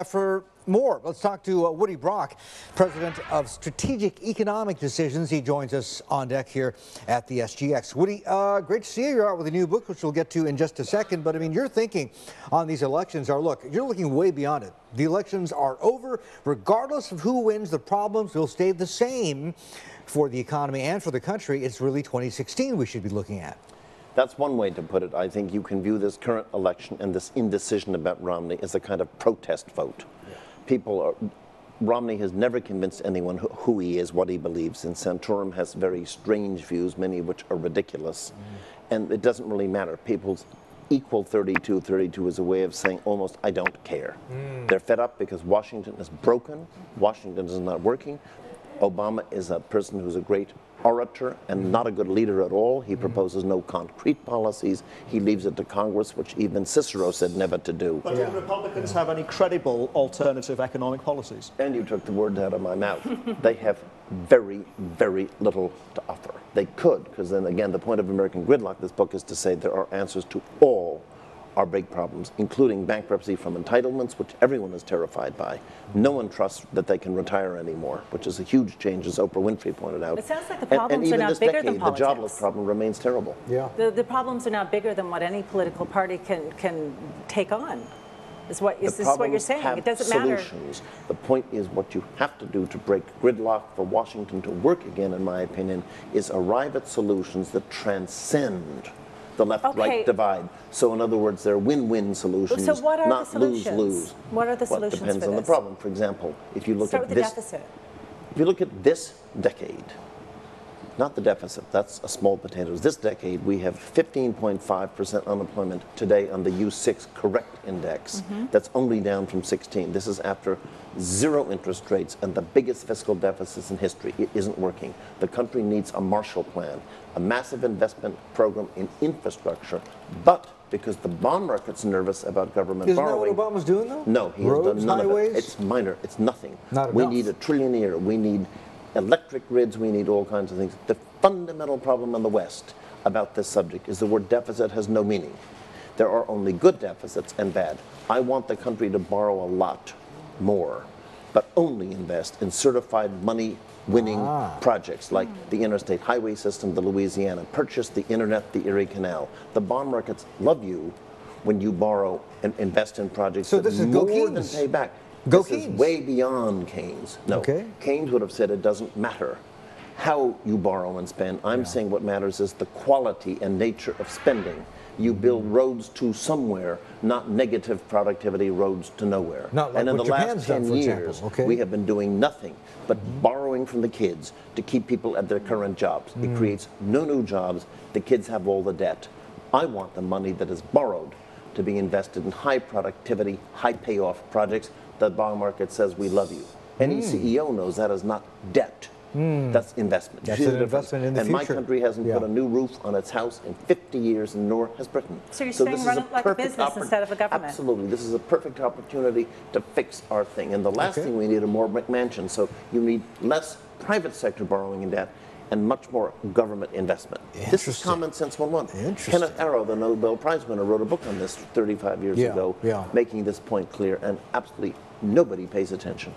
For more, let's talk to Woody Brock, president of Strategic Economic Decisions. He joins us on deck here at the SGX. Woody, great to see you. You're out with a new book, which we'll get to in just a second. But I mean, your thinking on these elections are, look, you're looking way beyond it. The elections are over. Regardless of who wins, the problems will stay the same for the economy and for the country. It's really 2016 we should be looking at. That's one way to put it. I think you can view this current election and this indecision about Romney as a kind of protest vote. Yeah. Romney has never convinced anyone who he is, what he believes in. Santorum has very strange views, many of which are ridiculous. And it doesn't really matter. People's equal 32. 32 is a way of saying almost, I don't care. They're fed up because Washington is broken. Washington is not working. Obama is a person who's a great orator and not a good leader at all. He proposes no concrete policies. He leaves it to Congress, which even Cicero said never to do. But do Republicans have any credible alternative economic policies? And you took the words out of my mouth. They have very, very little to offer. They could, because then again, the point of American Gridlock, this book, is to say there are answers to all our big problems, including bankruptcy from entitlements, which everyone is terrified by. No one trusts that they can retire anymore, which is a huge change, as Oprah Winfrey pointed out. It sounds like the problems are now bigger than politics. The jobless problem remains terrible. Yeah. The problems are now bigger than what any political party can take on. Is this what you're saying? It doesn't matter. The point is, what you have to do to break gridlock for Washington to work again, in my opinion, is arrive at solutions that transcend the left-right divide. So in other words, they're win-win solutions, so what are not the solutions? lose-lose. What are the solutions It depends for on this? the problem. For example, if you look Start at with the this deficit. If you look at this decade, not the deficit, that's a small potatoes. This decade, we have 15.5% unemployment today on the U6 correct index. That's only down from 16. This is after zero interest rates and the biggest fiscal deficits in history. It isn't working. The country needs a Marshall Plan, a massive investment program in infrastructure, but because the bond market's nervous about government borrowing. Isn't that what Obama's doing, though? No, he has done none of it. It's minor. It's nothing. We need $1 trillion a year. We need electric grids. We need all kinds of things. The fundamental problem in the West about this subject is the word deficit has no meaning. There are only good deficits and bad. I want the country to borrow a lot more, but only invest in certified money-winning projects like the interstate highway system, the Louisiana Purchase, the internet, the Erie Canal. The bond markets love you when you borrow and invest in projects that more than pay back. This is way beyond Keynes. No, Keynes would have said it doesn't matter how you borrow and spend. I'm saying what matters is the quality and nature of spending. You build roads to somewhere, not negative productivity roads to nowhere. And in the last 10 years, we have been doing nothing but borrowing from the kids to keep people at their current jobs. It creates no new jobs. The kids have all the debt. I want the money that is borrowed to be invested in high productivity, high payoff projects. The bond market says we love you. Any CEO knows that is not debt. That's investment. That's an investment in the future. And my country hasn't put a new roof on its house in 50 years, and nor has Britain. So you're saying run it like a business instead of a government? Absolutely. This is a perfect opportunity to fix our thing. And the last thing we need are more McMansions. So you need less private sector borrowing and debt and much more government investment. This is common sense 101. Kenneth Arrow, the Nobel Prize winner, wrote a book on this 35 years ago, making this point clear, and absolutely nobody pays attention.